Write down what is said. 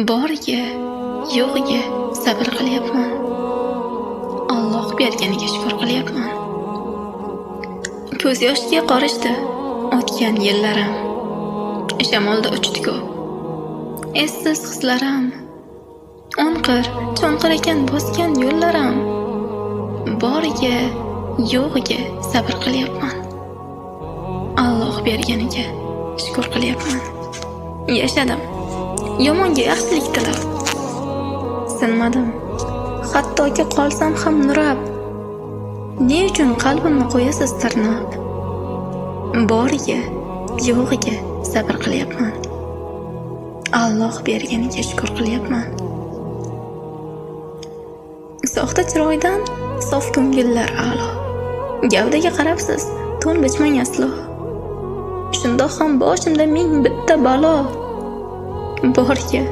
Boriga, yo'g'iga sabr qilyapman. Alloh berganiga shukr qilyapman. Ko'z yoshga qorishdi o'tgan yillarim. Shamolda uchdi-ku essiz hislarim. O'nqir, cho'nqir ekan bosgan yo'llarim. Boriga, yo'g'iga sabr qilyapman. Alloh berganiga shukr qilyapman. Yashadim. Yomonga yaxshilik tilab. Sinmadim. Hattoki qolsam ham nurab. Ne uchun qalbimni qo'yasiz tirnab? Boriga, yo'g'iga sabr qilyapman. Alloh berganiga shukr qilyapman. Soxta chiroydan sof ko'ngillar a'lo. Gavdaga qarabsiz, to'n bichmang aslo. Shundoq ham boshimda ming bitta balo. Boriga,